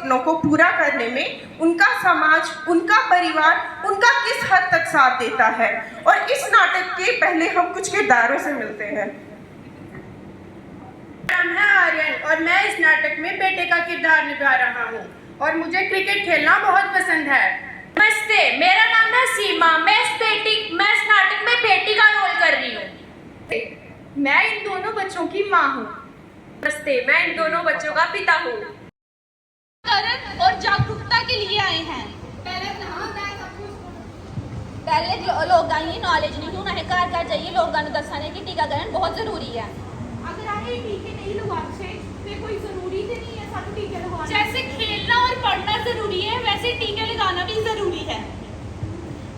सपनों को पूरा करने में उनका समाज, उनका परिवार, उनका किस हद तक साथ देता है। और इस नाटक के पहले हम कुछ किरदारों से मिलते हैं। नाम है आर्यन और मैं इस नाटक में बेटे का किरदार निभा रहा हूँ और मुझे क्रिकेट खेलना बहुत पसंद है। नमस्ते, मेरा नाम है सीमा। मैं इस नाटक में बेटी का रोल कर रही हूँ। मैं इन दोनों बच्चों की माँ हूँ। नमस्ते, मैं इन दोनों बच्चों का पिता हूँ। करण और जागरूकता के लिए आए हैं। पहले लोग ये नॉलेज नहीं क्यों ना है घर जाइए लोगों को दसाने कि टीकाकरण बहुत जरूरी है। अगर आगे टीके नहीं लगवाते फिर कोई जरूरी तो नहीं है सब टीके लगवाना। जैसे खेलना और पढ़ना जरूरी है वैसे टीके लगाना भी जरूरी है।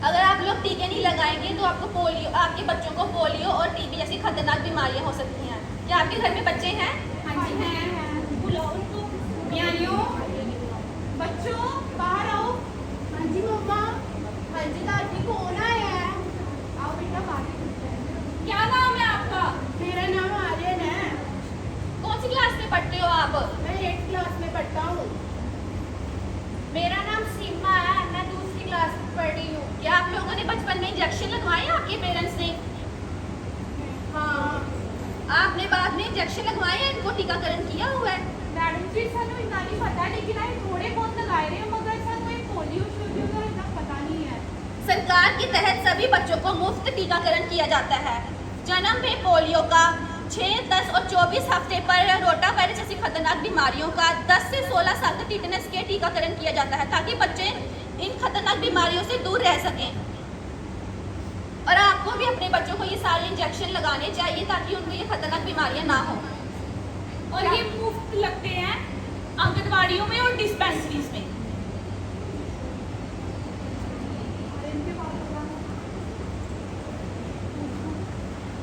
अगर आप लोग टीके नहीं लगाएंगे तो आपके बच्चों को पोलियो और टीबी जैसी खतरनाक बीमारियां हो सकती हैं। क्या आपके घर में बच्चे हैं? हाँ जी हैं। बुलाओ उनको। म्यानियों, बच्चों बाहर आओ। हाँ जी मम्मा। हाँ जी दादी कौन आया है? आओ बेटा बाहर। क्या नाम है आपका? मेरा नाम आर्यन है। कौन सी क्लास में पढ़ते हो आप? मैं 8th क्लास में पढ़ता हूँ। मेरा नाम सीमा है, मैं दूसरी क्लास में पढ़ रही हूँ। क्या आप लोगों ने बचपन में इंजेक्शन लगवाए आपके पेरेंट्स ने? हाँ। आपने बाद में इंजेक्शन लगवाए हैं, इनको टीकाकरण किया हुआ है? मैडम जी सानू इतना नहीं पता लेकिन आए थोड़े बहुत लगाए रहे मगर सानू एक पोलियो शोलियो का इतना पता नहीं है। सरकार के तहत सभी बच्चों को मुफ्त टीकाकरण किया जाता है। जन्म में पोलियो का, 6, 10 और 24 हफ्ते पर रोटा वायरस जैसी खतरनाक बीमारियों का, 10 से 16 साल तक टिटनेस के टीकाकरण किया जाता है ताकि बच्चे इन खतरनाक बीमारियों से दूर रह सकें। और आपको भी अपने बच्चों को ये सारे इंजेक्शन लगाने चाहिए ताकि उनको ये खतरनाक बीमारियां ना हो। और ये मुफ्त लगते हैं आंगनवाड़ियों में और डिस्पेंसरीज में।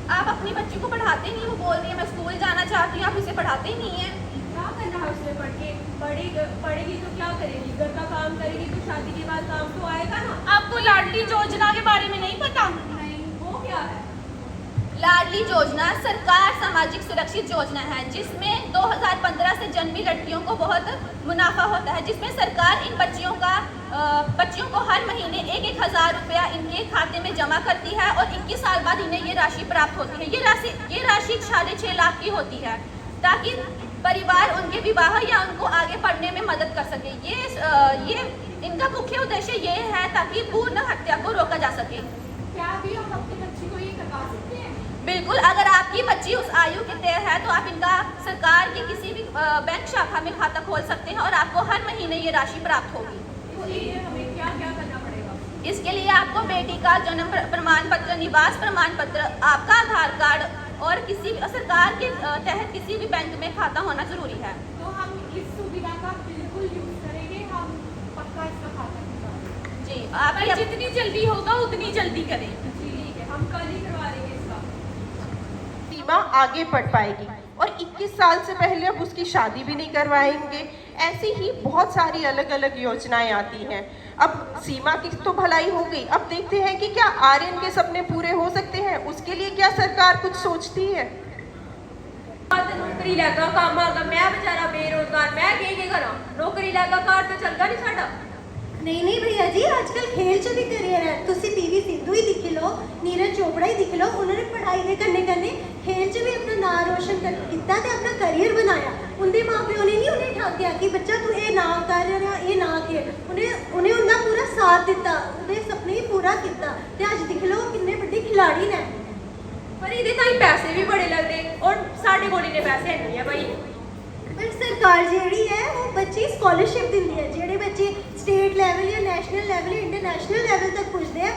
आप अपनी बच्ची को पढ़ाते नहीं, वो बोल रही है मैं स्कूल जाना चाहती हूँ, आप इसे पढ़ाते ही नहीं है। क्या करना है उसने पढ़ के? पढ़ेगी तो क्या करेगी? घर का काम करेगी तो शादी के बाद काम तो आएगा ना। आपको लाडली योजना के बारे में नहीं पता? नहीं, वो क्या है? लाडली योजना सरकार सामाजिक सुरक्षित योजना है जिसमें 2015 से जन्मी लड़कियों को बहुत मुनाफा होता है, जिसमें सरकार इन बच्चियों को हर महीने 1,000 रुपया इनके खाते में जमा करती है और 21 साल बाद इन्हें ये राशि प्राप्त होती है। ये राशि 6.5 लाख की होती है ताकि परिवार उनके विवाह या उनको आगे पढ़ने में मदद कर सके। ये इनका मुख्य उद्देश्य ये है ताकि भ्रूण हत्या को रोका जा सके। क्या भी हम अपनी बच्ची को ये करवा सकते हैं? बिल्कुल, अगर आपकी बच्ची उस आयु के तय है तो आप इनका सरकार की किसी भी बैंक शाखा में खाता खोल सकते हैं और आपको हर महीने ये राशि प्राप्त होगी। तो ये हमें क्या क्या करना पड़ेगा? इसके लिए आपको बेटी का जन्म प्रमाण पत्र, निवास प्रमाण पत्र, आपका आधार कार्ड और किसी भी सरकार के तहत किसी भी बैंक में खाता होना जरूरी है। तो हम इस सुविधा का बिल्कुल यूज करेंगे, हम पक्का इसका खाता खुलवाएंगे। जी, आप जितनी जल्दी होगा उतनी जल्दी करें। ठीक है, हम कल ही करवा देंगे इसका। सीमा आगे पढ़ पाएगी और 21 साल से पहले अब उसकी शादी भी नहीं करवाएंगे। ऐसी ही बहुत सारी अलग अलग योजनाएं आती हैं। अब सीमा की तो भलाई हो गई, अब देखते हैं कि क्या आर्यन के सपने पूरे हो सकते हैं। उसके लिए क्या सरकार कुछ सोचती है? नौकरी लैगा काम आगा, मैं बेचारा बेरोजगार, मैं के करा? नौकरी लैगा कार तो चलगा नहीं साडा। नहीं भैया जी, आजकल खेल च भी करियर है। तुसी पीवी सिंधु ही दिख लो, नीरज चोपड़ा ही दिख लो, उन्होंने पढ़ाई के कन्ने खेल च भी अपना नाम रोशन किया ते अपना करियर बनाया। उनके माँ प्यो ने नहीं उन्हें ठाकिया कि बच्चा तू ये ना कर या ये ना खेल। उन्हें उनका पूरा साथ दिता, उन्हें सपने ही पूरा किया ते अज दिख लो किन्ने बड़े खिलाड़ी ने। पर ये पैसे भी बड़े लगते और साढ़े कोल इन्ने पैसे नहीं है भाई। पर सरकार जी है वो बच्चे स्कॉलरशिप दी है, जेडे बच्चे स्टेट लेवल या नेशनल लेवल या इंटरनेशनल लेवल तक पुजते हैं।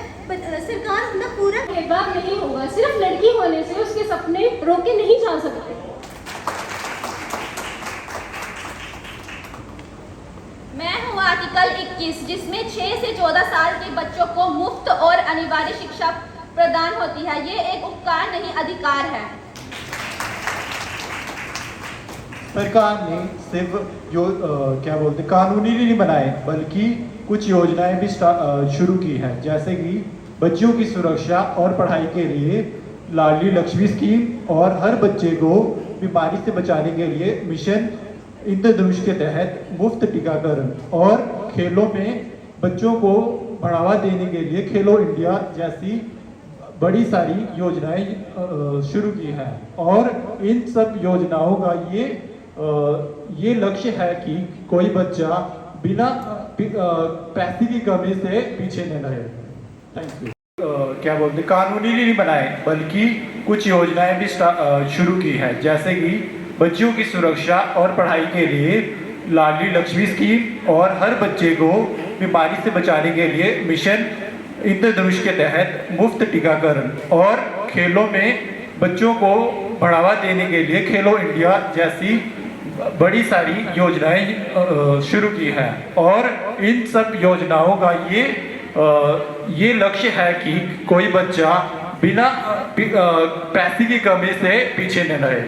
सरकार उनका पूरा भेदभाव नहीं होगा, सिर्फ लड़की होने से उसके सपने रोके नहीं जा सकते। मैं हूँ आर्टिकल 21 जिसमें 6 से 14 साल के बच्चों को मुफ्त और अनिवार्य शिक्षा प्रदान होती है। ये एक उपकार नहीं अधिकार है। सरकार ने सिर्फ क्या बोलते कानूनी नहीं बनाए बल्कि कुछ योजनाएं भी शुरू की हैं, जैसे कि बच्चों की सुरक्षा और पढ़ाई के लिए लाडली लक्ष्मी स्कीम और हर बच्चे को बीमारी से बचाने के लिए मिशन इंद्रधनुष के तहत मुफ्त टीकाकरण और खेलों में बच्चों को बढ़ावा देने के लिए खेलो इंडिया जैसी बड़ी सारी योजनाएं शुरू की हैं और इन सब योजनाओं का ये लक्ष्य है कि कोई बच्चा बिना पैसे की कमी से पीछे न रहे। Thank you. क्या बोलते कानूनी नहीं बनाए बल्कि कुछ योजनाएं भी शुरू की है, जैसे कि बच्चों की सुरक्षा और पढ़ाई के लिए लाडली लक्ष्मी स्कीम और हर बच्चे को बीमारी से बचाने के लिए मिशन इंद्रधनुष के तहत मुफ्त टीकाकरण और खेलों में बच्चों को बढ़ावा देने के लिए खेलो इंडिया जैसी बड़ी सारी योजनाएं शुरू की है और इन सब योजनाओं का ये लक्ष्य है कि कोई बच्चा बिना पैसे की कमी से पीछे न रहे।